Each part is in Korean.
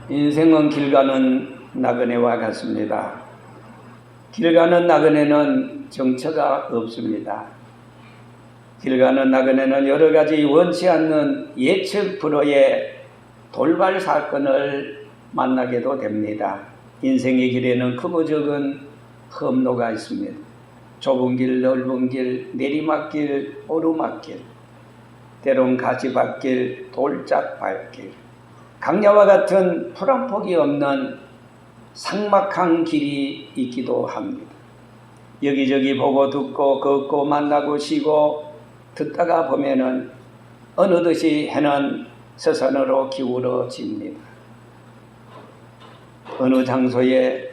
인생은 길 가는 나그네와 같습니다. 길 가는 나그네는 정처가 없습니다. 길 가는 나그네는 여러 가지 원치 않는 예측 불허의 돌발 사건을 만나게도 됩니다. 인생의 길에는 크고 작은 험로가 있습니다. 좁은 길, 넓은 길, 내리막길, 오르막길, 때론 가지밭길, 돌짝발길, 강야와 같은 풀한폭이 없는 삭막한 길이 있기도 합니다. 여기저기 보고 듣고 걷고 만나고 쉬고 듣다가 보면은 어느덧이 해는 서산으로 기울어집니다. 어느 장소에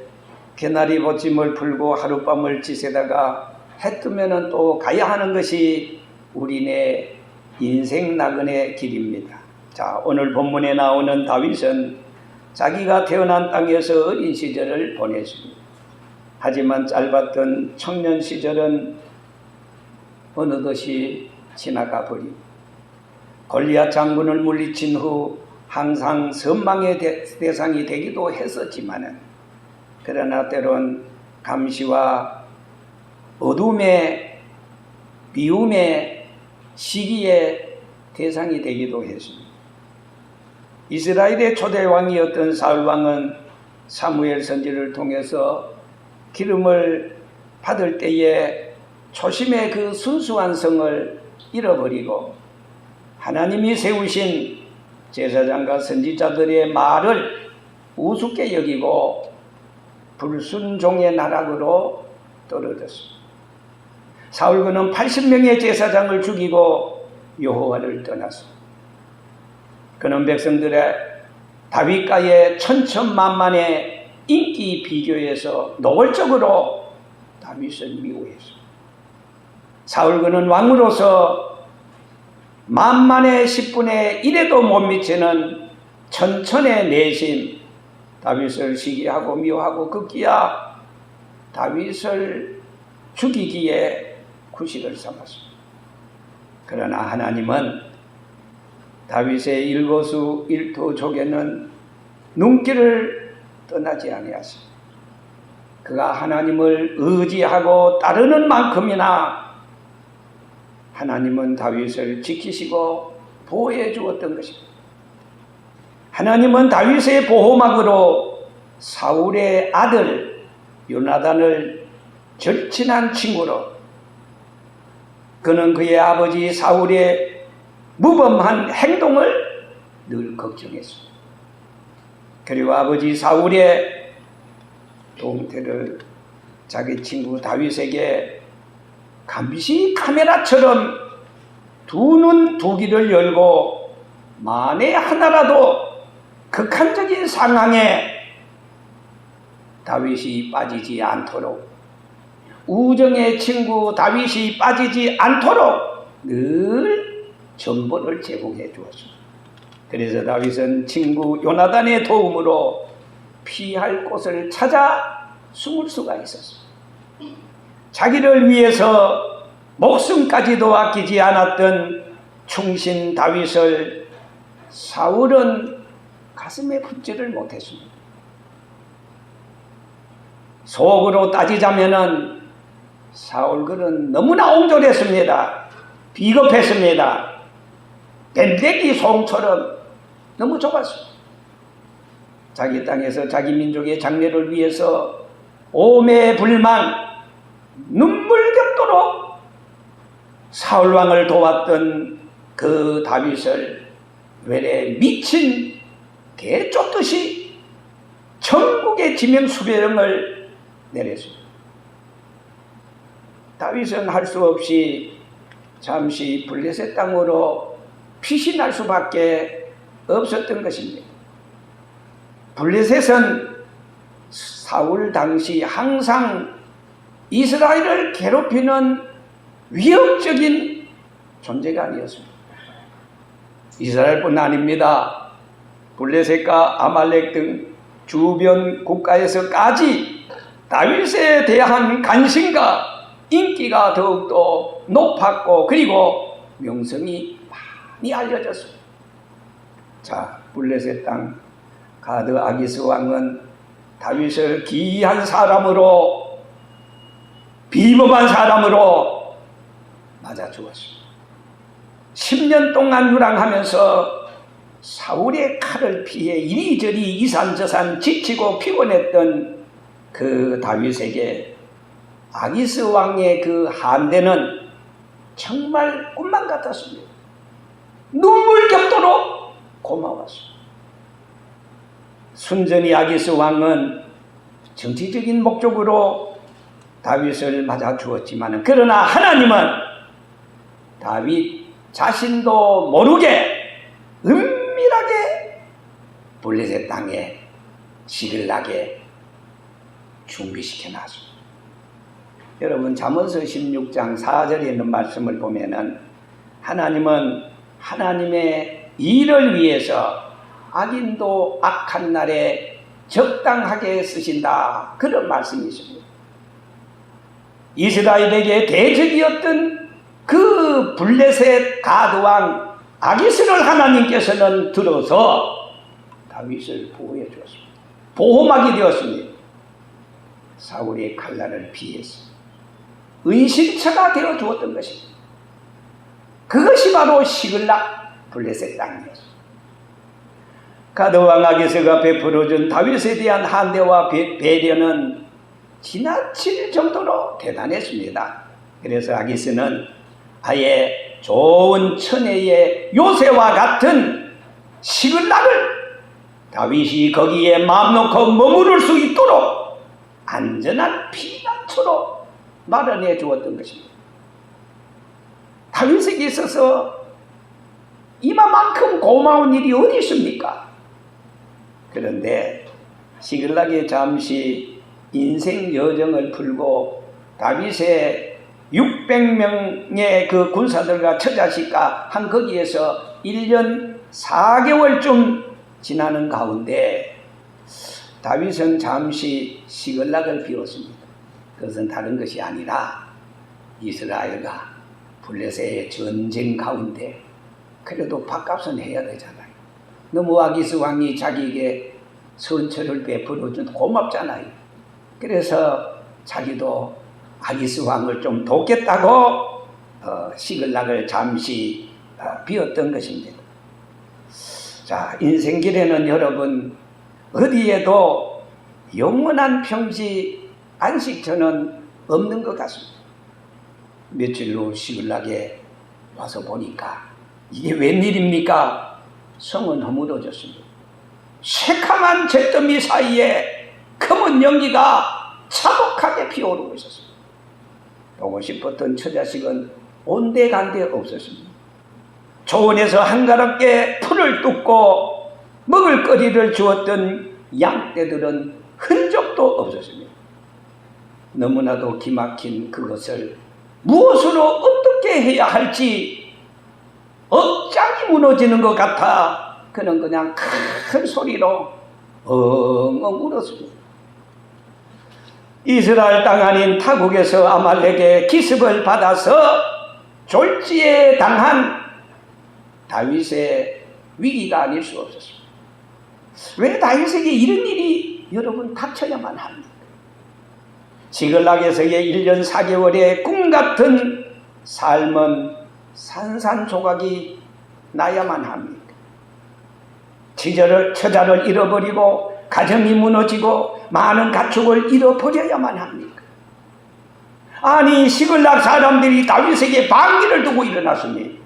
개나리 보침을 풀고 하룻밤을 지새다가 해 뜨면은 또 가야 하는 것이 우리네 인생 나그네 길입니다. 자, 오늘 본문에 나오는 다윗은 자기가 태어난 땅에서 어린 시절을 보냈습니다. 하지만 짧았던 청년 시절은 어느덧이 지나가 버리고 골리앗 장군을 물리친 후 항상 선망의 대상이 되기도 했었지만은 그러나 때론 감시와 어둠의 미움의 시기의 대상이 되기도 했습니다. 이스라엘의 초대 왕이었던 사울 왕은 사무엘 선지를 통해서 기름을 받을 때에 초심의 그 순수한 성을 잃어버리고 하나님이 세우신 제사장과 선지자들의 말을 우습게 여기고 불순종의 나락으로 떨어졌습니다. 사울군은 80명의 제사장을 죽이고 여호와를 떠났습니다. 그는 백성들의 다윗과의 천천만만의 인기 비교에서 노골적으로 다윗을 미워했습니다. 사울군은 왕으로서 만만의 10분의 1에도 못 미치는 천천의 내심, 다윗을 시기하고 미워하고 급기야 다윗을 죽이기에 구실을 삼았습니다. 그러나 하나님은 다윗의 일거수 일투족에는 눈길을 떠나지 아니하십니다. 그가 하나님을 의지하고 따르는 만큼이나 하나님은 다윗을 지키시고 보호해 주었던 것입니다. 하나님은 다윗의 보호막으로 사울의 아들 요나단을 절친한 친구로, 그는 그의 아버지 사울의 무범한 행동을 늘 걱정했습니다. 그리고 아버지 사울의 동태를 자기 친구 다윗에게 감시 카메라처럼 두 눈 두 귀를 열고 만에 하나라도 극한적인 상황에 다윗이 빠지지 않도록, 우정의 친구 다윗이 빠지지 않도록 늘 전보를 제공해 주었습니다. 그래서 다윗은 친구 요나단의 도움으로 피할 곳을 찾아 숨을 수가 있었습니다. 자기를 위해서 목숨까지도 아끼지 않았던 충신 다윗을 사울은 가슴에 품지를 못했습니다. 속으로 따지자면은 사울은 너무나 옹졸했습니다. 비겁했습니다. 뱀대기 송처럼 너무 좁았습니다. 자기 땅에서 자기 민족의 장래를 위해서 오매불만 눈물 겹도록 사울왕을 도왔던 그 다윗을 외래 미친 개 쫓듯이 천국의 지명수배령을 내렸습니다. 다윗은 할 수 없이 잠시 블레셋 땅으로 피신할 수밖에 없었던 것입니다. 블레셋은 사울 당시 항상 이스라엘을 괴롭히는 위협적인 존재가 아니었습니다. 이스라엘뿐 아닙니다. 블레셋과 아말렉 등 주변 국가에서까지 다윗에 대한 관심과 인기가 더욱더 높았고, 그리고 명성이 많이 알려졌습니다. 자, 블레셋 땅 가드 아기스 왕은 다윗을 기이한 사람으로, 비범한 사람으로 맞아 죽었습니다. 10년 동안 유랑하면서 사울의 칼을 피해 이리저리 이산저산 지치고 피곤했던 그 다윗에게 아기스 왕의 그 한대는 정말 꿈만 같았습니다. 눈물 겹도록 고마웠습니다. 순전히 아기스 왕은 정치적인 목적으로 다윗을 맞아 주었지만, 그러나 하나님은 다윗 자신도 모르게 은밀하게 블레셋 땅에 시글락에 준비시켜 놨습니다. 여러분, 잠언서 16장 4절에 있는 말씀을 보면은 하나님은 하나님의 일을 위해서 악인도 악한 날에 적당하게 쓰신다, 그런 말씀이 있습니다. 이스라엘에게 대적이었던 그 블레셋 가드왕 아기스를 하나님께서는 들어서 다윗을 보호해 주었습니다. 보호막이 되었습니다. 사울의 칼날을 피해서 은신처가 되어 주었던 것입니다. 그것이 바로 시글락 블레셋 땅이었습니다. 가드왕 아기스가 베풀어준 다윗에 대한 한대와 배려는 지나칠 정도로 대단했습니다. 그래서 아기스는 아예 좋은 처녀의 요새와 같은 시글락을 다윗이 거기에 마음 놓고 머무를 수 있도록 안전한 피난처로 마련해 주었던 것입니다. 다윗에게 있어서 이만큼 고마운 일이 어디 있습니까? 그런데 시글락에 잠시 인생 여정을 풀고 다윗의 600명의 그 군사들과 처자식과 한 거기에서 1년 4개월쯤 지나는 가운데 다윗은 잠시 시글락을 비웠습니다. 그것은 다른 것이 아니라 이스라엘과 블레셋의 전쟁 가운데 그래도 밥값은 해야 되잖아요. 너무 아기스 왕이 자기에게 선처를 베풀어준 고맙잖아요. 그래서 자기도 아기스 왕을 좀 돕겠다고 시글락을 잠시 비웠던 것입니다. 자, 인생길에는 여러분 어디에도 영원한 평지 안식처는 없는 것 같습니다. 며칠 후 시글락에 와서 보니까 이게 웬일입니까? 성은 허물어졌습니다. 새카만 잿더미 사이에 검은 연기가 차곡하게 피어오르고 있었습니다. 보고 싶었던 처자식은 온데간데 없었습니다. 초원에서 한가롭게 풀을 뜯고 먹을거리를 주었던 양떼들은 흔적도 없었습니다. 너무나도 기막힌 그것을 무엇으로 어떻게 해야 할지 억장이 무너지는 것 같아 그는 그냥 큰 소리로 엉엉 울었습니다. 이스라엘 땅 아닌 타국에서 아말렉의 기습을 받아서 졸지에 당한 다윗의 위기가 아닐 수 없었습니다. 왜 다윗에게 이런 일이 여러분 닥쳐야만 합니까? 시글락에서의 1년 4개월의 꿈같은 삶은 산산조각이 나야만 합니까? 처자를 잃어버리고 가정이 무너지고 많은 가축을 잃어버려야만 합니까? 아니, 시글락 사람들이 다윗에게 반기를 두고 일어났으니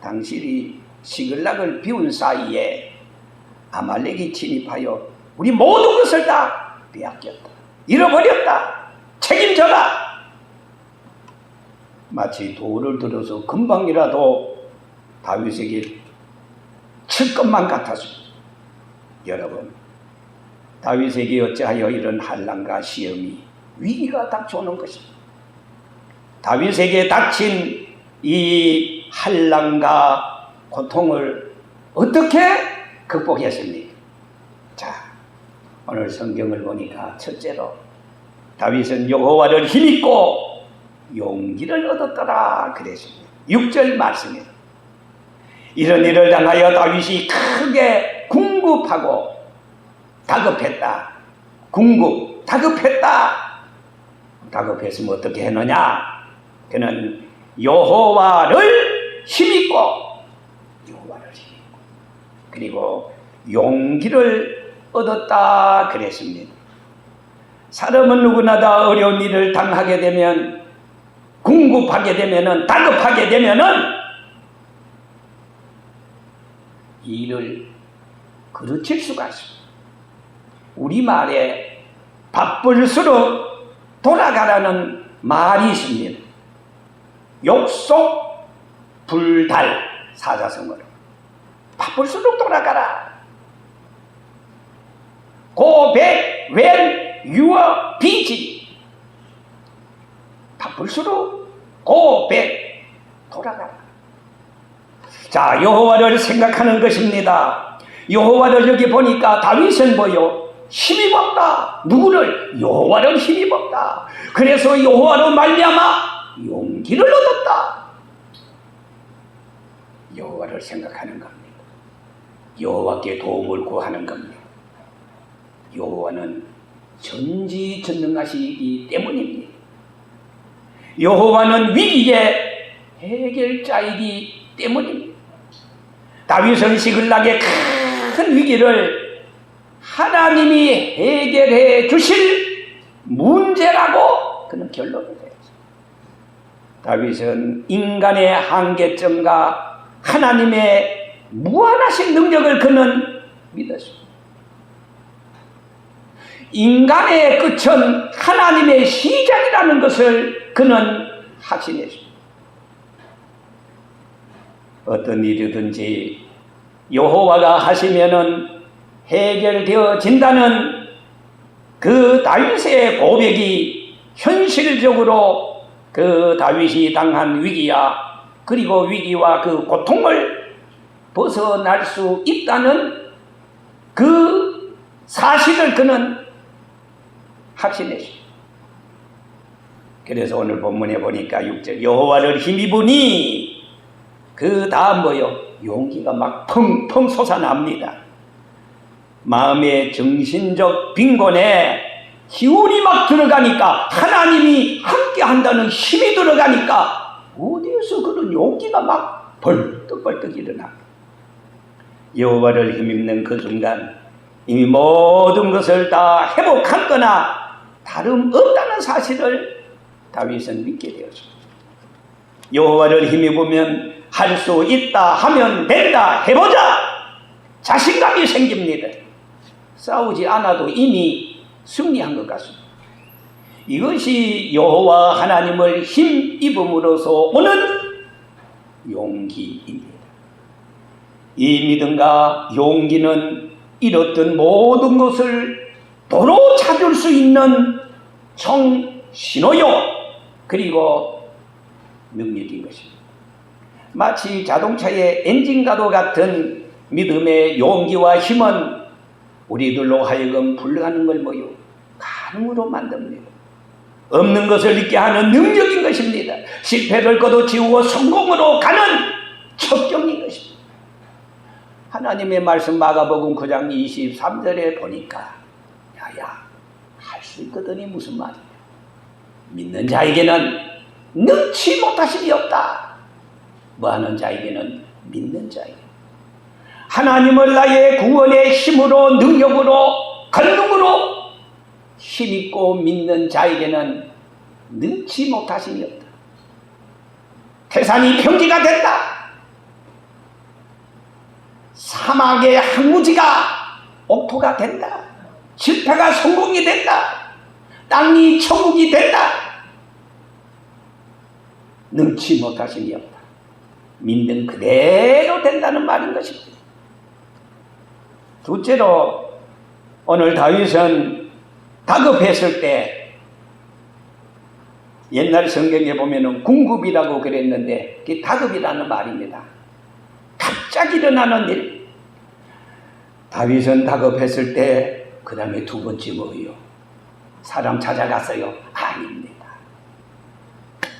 당신이 시글락을 비운 사이에 아말렉이 침입하여 우리 모든 것을 다 빼앗겼다, 잃어버렸다, 책임져라. 마치 돌을 들어서 금방이라도 다윗에게 칠 것만 같았습니다. 여러분, 다윗에게 어찌하여 이런 환난과 시험이 위기가 닥쳐오는 것입니다. 다윗에게 닥친 이 환난과 고통을 어떻게 극복했습니까? 자, 오늘 성경을 보니까 첫째로 다윗은 여호와를 힘입고 용기를 얻었더라 그랬습니다. 6절 말씀입니다. 이런 일을 당하여 다윗이 크게 궁급하고 다급했다. 궁극 다급했다. 다급했으면 어떻게 했느냐? 그는 여호와를 힘입고 그리고 용기를 얻었다 그랬습니다. 사람은 누구나 다 어려운 일을 당하게 되면, 궁급하게 되면은, 다급하게 되면은 일을 그르칠 수가 있습니다. 우리말에 바쁠수록 돌아가라는 말이 있습니다. 욕속 불달, 사자성어로 바쁠수록 돌아가라. Go back when you are busy. 바쁠수록 go back, 돌아가라. 자, 여호와를 생각하는 것입니다. 여호와를 여기 보니까 다윗은 뭐요? 힘입었다. 누구를? 여호와를 힘입었다. 그래서 여호와로 말미암아 용기를 얻었다. 여호와를 생각하는 겁니다. 여호와께 도움을 구하는 겁니다. 여호와는 전지전능하시기 때문입니다. 여호와는 위기의 해결자이기 때문입니다. 다윗은 시글락의 큰 위기를 하나님이 해결해 주실 문제라고 그는 결론을 내렸습니다. 다윗은 인간의 한계점과 하나님의 무한하신 능력을 그는 믿었습니다. 인간의 끝은 하나님의 시작이라는 것을 그는 확신했습니다. 어떤 일이든지 여호와가 하시면은 해결되어진다는 그 다윗의 고백이 현실적으로 그 다윗이 당한 위기야, 그리고 위기와 그 고통을 벗어날 수 있다는 그 사실을 그는 확신했습니다. 그래서 오늘 본문에 보니까 6절 여호와를 힘입으니 그 다음 뭐요? 용기가 막 펑펑 솟아납니다. 마음의 정신적 빈곤에 기운이 막 들어가니까, 하나님이 함께 한다는 힘이 들어가니까 어디에서 그런 용기가 막 벌떡벌떡 일어납니다. 여호와를 힘입는 그 순간 이미 모든 것을 다 회복했거나 다름없다는 사실을 다윗은 믿게 되었습니다. 여호와를 힘입으면 할 수 있다, 하면 된다, 해보자, 자신감이 생깁니다. 싸우지 않아도 이미 승리한 것 같습니다. 이것이 여호와 하나님을 힘입음으로써 오는 용기입니다. 이 믿음과 용기는 잃었던 모든 것을 도로 찾을 수 있는 정신호요, 그리고 능력인 것입니다. 마치 자동차의 엔진과도 같은 믿음의 용기와 힘은 우리들로 하여금 불가능한 걸 뭐요? 가능으로 만듭니다. 없는 것을 있게 하는 능력인 것입니다. 실패를 거둬치우고 성공으로 가는 척경인 것입니다. 하나님의 말씀 마가복음 9장 23절에 보니까 야야 할 수 있거든이 무슨 말이야? 믿는 자에게는 능치 못하심이 없다. 뭐하는 자에게는? 믿는 자에게. 하나님을 나의 구원의 힘으로, 능력으로, 권능으로 힘입고 믿는 자에게는 능치 못하심이 없다. 태산이 평지가 된다. 사막의 항무지가 옥토가 된다. 실패가 성공이 된다. 땅이 천국이 된다. 능치 못하심이 없다. 믿는 그대로 된다는 말인 것입니다. 둘째로 오늘 다윗은 다급했을 때, 옛날 성경에 보면은 궁급이라고 그랬는데 그게 다급이라는 말입니다. 갑자기 일어나는 일. 다윗은 다급했을 때 그 다음에 두 번째 뭐예요? 사람 찾아갔어요? 아닙니다.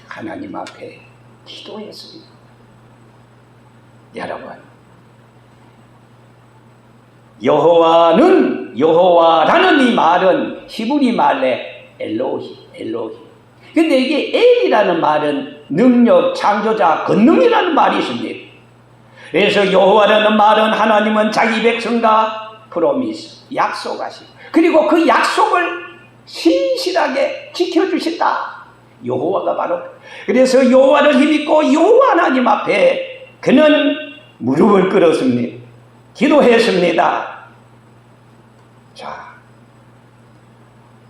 하나님 앞에 기도했습니다. 여러분, 여호와라는 이 말은 히브리 말에 엘로히. 근데 이게 엘이라는 말은 능력, 창조자, 권능이라는 말이 있습니다. 그래서 여호와라는 말은 하나님은 자기 백성과 프로미스, 약속하시고, 그리고 그 약속을 신실하게 지켜주신다. 여호와가 바로, 그래서 여호와를 힘입고 여호와 하나님 앞에 그는 무릎을 꿇었습니다. 기도했습니다. 자,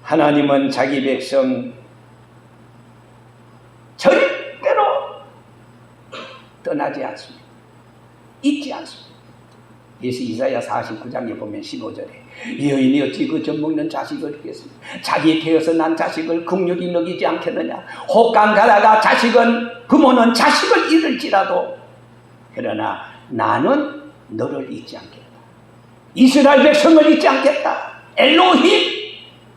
하나님은 자기 백성 절대로 떠나지 않습니다. 잊지 않습니다. 그래서 이사야 49장에 보면 15절에 여인이 어찌 그 젖먹는 자식을 주겠습니까? 자기 태어서 난 자식을 긍휼히 여기지 않겠느냐? 혹강 가다가 부모는 자식을 잃을지라도 그러나 나는 너를 잊지 않겠다. 이스라엘 백성을 잊지 않겠다. 엘로힘,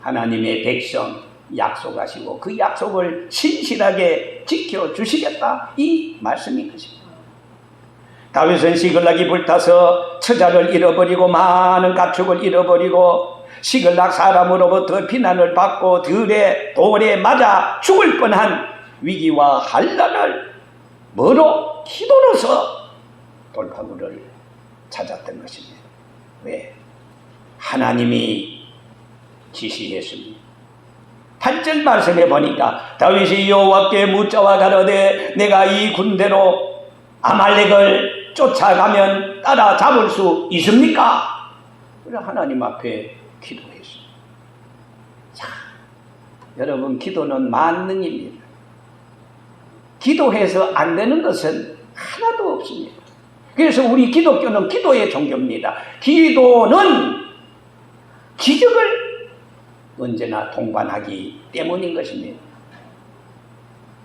하나님의 백성 약속하시고 그 약속을 신실하게 지켜주시겠다. 이 말씀인 것입니다. 다윗은 시글락이 불타서 처자를 잃어버리고 많은 가축을 잃어버리고 시글락 사람으로부터 비난을 받고 돌에 맞아 죽을 뻔한 위기와 환난을 뭐로? 기도로서 돌파구를 찾았던 것입니다. 왜? 하나님이 지시했습니다. 8절 말씀에 보니까 다윗이 여호와께 묻자와 가로되 내가 이 군대로 아말렉을 쫓아가면 따라잡을 수 있습니까? 그래 하나님 앞에 기도했습니다. 자, 여러분 기도는 만능입니다. 기도해서 안 되는 것은 하나도 없습니다. 그래서 우리 기독교는 기도의 종교입니다. 기도는 기적을 언제나 동반하기 때문인 것입니다.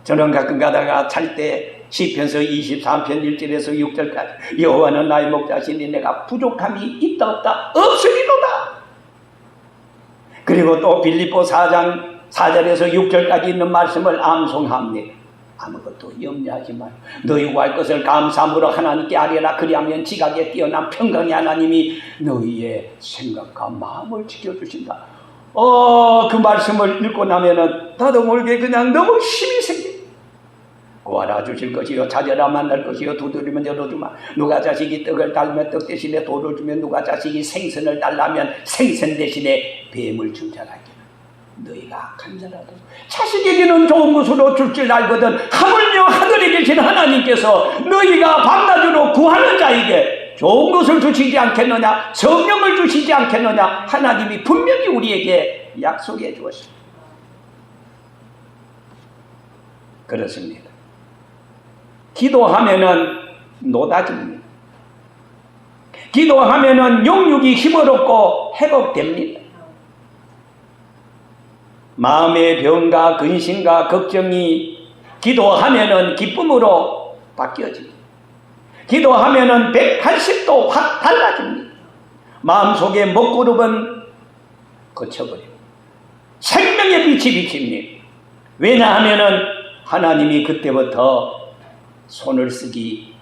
저는 가끔 가다가 잘 때 시편서 23편 1절에서 6절까지 여호와는 나의 목자시니 내가 부족함이 있다 없다 없으리로다. 그리고 또 빌립보 4장 4절에서 6절까지 있는 말씀을 암송합니다. 아무것도 염려하지 마요. 너희 구할 것을 감사함으로 하나님께 아뢰라. 그리하면 지각에 뛰어난 평강의 하나님이 너희의 생각과 마음을 지켜주신다. 그 말씀을 읽고 나면은 나도 모르게 그냥 너무 힘이 생깁니다. 구하라 주실 것이요 찾으라 만날 것이요 두드리면 열어주마. 누가 자식이 떡을 달면 떡 대신에 돌을 주면 누가 자식이 생선을 달라면 생선 대신에 뱀을 줄 줄 알게. 너희가 악한 자라도 자식에게는 좋은 것으로 줄 줄 알거든 하물며 하늘에 계신 하나님께서 너희가 밤낮으로 구하는 자에게 좋은 것을 주시지 않겠느냐? 성령을 주시지 않겠느냐? 하나님이 분명히 우리에게 약속해 주었습니다. 그렇습니다. 기도하면은 노다집니다. 기도하면은 영육이 힘어렵고 회복됩니다. 마음의 병과 근심과 걱정이 기도하면은 기쁨으로 바뀌어집니다. 기도하면은 180도 확 달라집니다. 마음속의 먹구름은 거쳐버립니다. 생명의 빛이 비칩니다. 왜냐하면은 하나님이 그때부터 손을 쓰기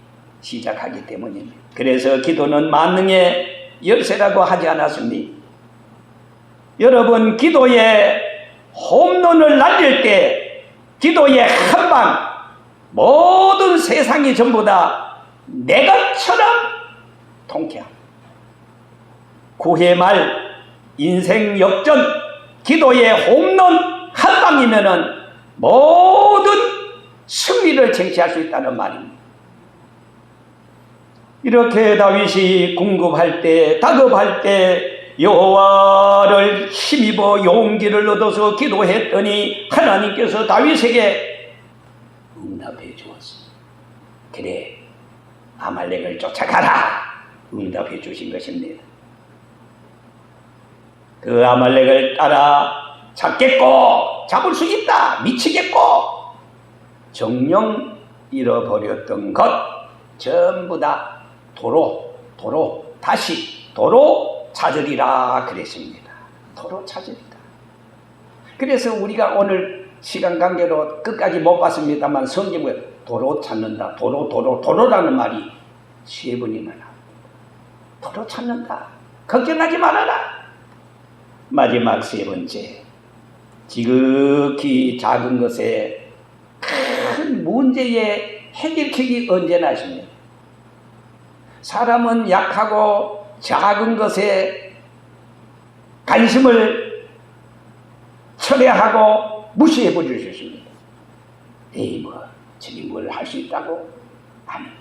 시작하기 때문입니다. 그래서 기도는 만능의 열쇠라고 하지 않았습니까? 여러분 기도에 홈런을 날릴 때 기도의 한방 모든 세상이 전부 다 내 것처럼 통쾌합니다. 구회 말 인생 역전 기도의 홈런 한방이면은 모든 승리를 쟁취할 수 있다는 말입니다. 이렇게 다윗이 궁급할 때 다급할 때 여호와를 힘입어 용기를 얻어서 기도했더니 하나님께서 다윗에게 응답해 주었습니다. 그래 아말렉을 쫓아가라 응답해 주신 것입니다. 그 아말렉을 따라 잡을 수 있다 미치겠고 정령 잃어버렸던 것 전부 다 도로 찾으리라 그랬습니다. 도로 찾으리라. 그래서 우리가 오늘 시간 관계로 끝까지 못 봤습니다만 성경에 도로 찾는다. 도로라는 말이 3번이나 나옵니다. 도로 찾는다. 걱정하지 말아라. 마지막 세 번째, 지극히 작은 것에 큰 문제의 해결책이 언제나 있습니다. 사람은 약하고 작은 것에 관심을 철회하고 무시해 버릴 수 있습니다. 에이 저기 뭘 할 수 있다고? 아닙니다.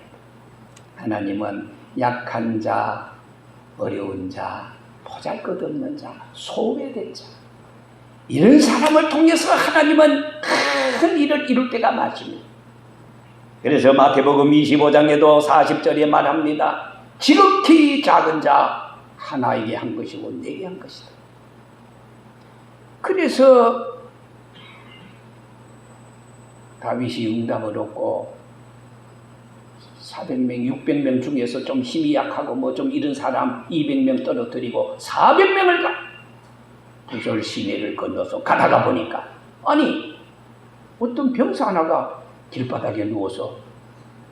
하나님은 약한 자, 어려운 자, 보잘것없는 자, 소외된 자, 이런 사람을 통해서 하나님은 큰 일을 이룰 때가 많습니다. 그래서 마태복음 25장에도 40절에 말합니다. 지극히 작은 자 하나에게 한 것이고 내게 한 것이다. 그래서 다윗이 응답을 얻고 400명, 600명 중에서 좀 힘이 약하고 좀 이런 사람 200명 떨어뜨리고 400명을 부설 시내를 건너서 가다가 보니까 아니 어떤 병사 하나가 길바닥에 누워서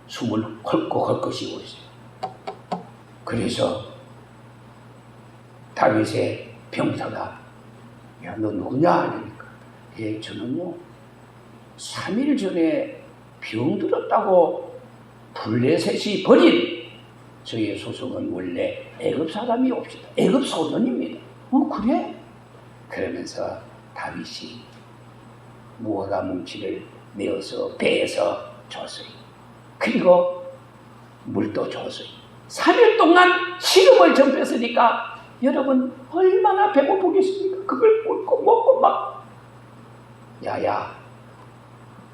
숨을 헐컥헐컥 쉬고 있어요. 그래서 다윗의 병사가 야 너 누구냐? 그러니까 예 저는요 3일 전에 병들었다고 블레셋이 버린 저의 소속은 원래 애굽 사람이 옵시다. 애굽 소년입니다. 그래? 그러면서 다윗이 무화과 뭉치를 내어서 배에서 줬어요. 그리고 물도 줬어요. 3일 동안 식음을 전폐했으니까 여러분 얼마나 배고프겠습니까? 그걸 꿀꺽 먹고 막 야야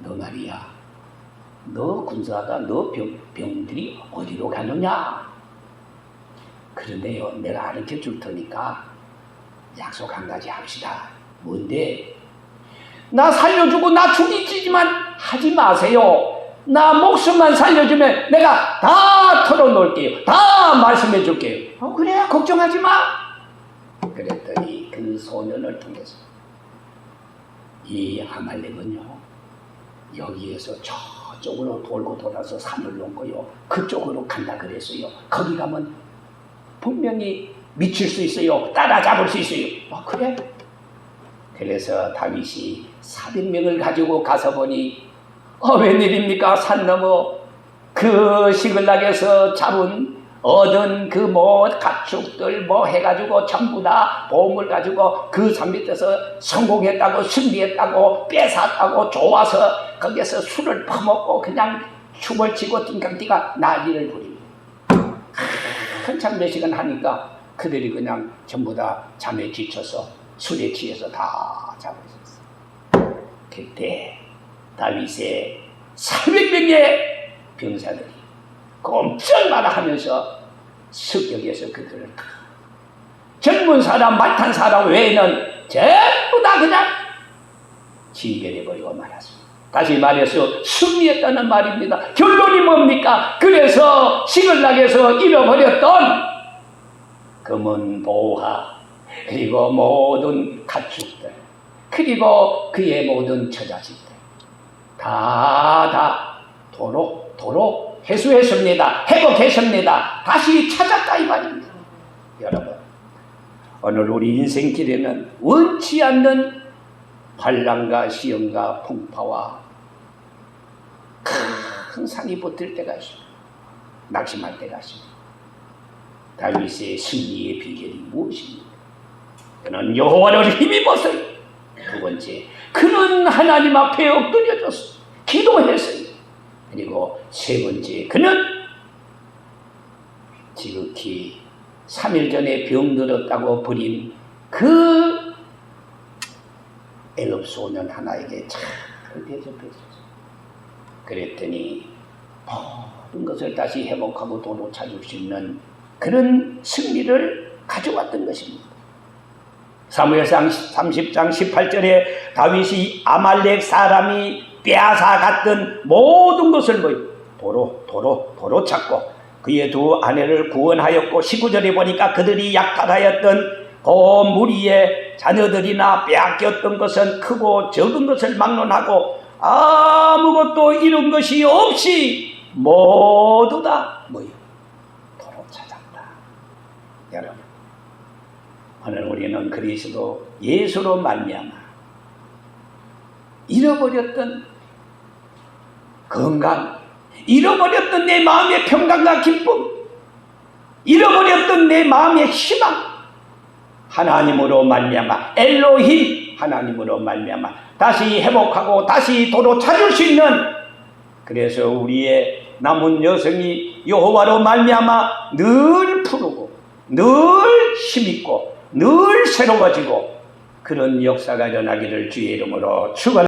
너 말이야 너 군사가 너 병들이 어디로 가느냐? 그런데요 내가 가르쳐 줄 테니까 약속 한 가지 합시다. 뭔데? 나 살려주고 나 죽이지만 하지 마세요. 나 목숨만 살려주면 내가 다 털어놓을게요. 다 말씀해 줄게요. 그래 걱정하지 마. 그랬더니 그 소년을 통해서 이 아말렉은요 여기에서 저쪽으로 돌고 돌아서 산을 넘고요 그쪽으로 간다 그랬어요. 거기 가면 분명히 미칠 수 있어요. 따라잡을 수 있어요. 그래? 그래서 다윗이 400명을 가지고 가서 보니 웬일입니까? 산 넘어 그 시글락에서 잡은 얻은 그 가축들 해가지고 전부 다 보험을 가지고 그 산 밑에서 성공했다고 승리했다고 뺏었다고 좋아서 거기서 술을 퍼먹고 그냥 춤을 치고 띵강띵강 난리를 부립니다. 한참 몇 시간 하니까 그들이 그냥 전부 다 잠에 지쳐서 술에 취해서 다 잡아있었어요. 그때 다윗의 400명의 병사들이 꼼짝마라 하면서 습격해서 그들을 젊은 사람, 말탄 사람 외에는 전부 다 그냥 진멸해버리고 말았습니다. 다시 말해서 승리했다는 말입니다. 결론이 뭡니까? 그래서 시글락에서 잃어버렸던 금은 보화 그리고 모든 가축들 그리고 그의 모든 처자식들 다 도로 회수했습니다. 회복했습니다. 다시 찾았다 이 말입니다. 여러분 오늘 우리 인생길에는 원치 않는 환난과 시험과 풍파와 큰 산이 붙을 때가 있습니다. 낙심할 때가 있습니다. 다윗의 승리의 비결이 무엇입니까? 그는 여호와를 힘입었어요. 두 번째, 그는 하나님 앞에 엎드려졌어요. 기도했어요. 그리고 세 번째, 그는 지극히 3일 전에 병들었다고 버린 그 애굽 소년 하나에게 잘 대접했어요. 그랬더니 모든 것을 다시 회복하고 도로 찾을 수 있는 그런 승리를 가져왔던 것입니다. 사무엘상 30장 18절에 다윗이 아말렉 사람이 빼앗아갔던 모든 것을 도로 찾고 그의 두 아내를 구원하였고 19절에 보니까 그들이 약탈하였던 그 무리의 자녀들이나 빼앗겼던 것은 크고 적은 것을 막론하고 아무것도 잃은 것이 없이 모두 다 도로 찾았다. 여러분 오늘 우리는 그리스도 예수로 말미암아 잃어버렸던 건강, 잃어버렸던 내 마음의 평강과 기쁨, 잃어버렸던 내 마음의 희망, 하나님으로 말미암아 엘로힘 하나님으로 말미암아 다시 회복하고 다시 도로 찾을 수 있는, 그래서 우리의 남은 여성이 여호와로 말미암아 늘 푸르고 늘 힘있고 늘 새로워지고 그런 역사가 일어나기를 주의 이름으로 축원합니다.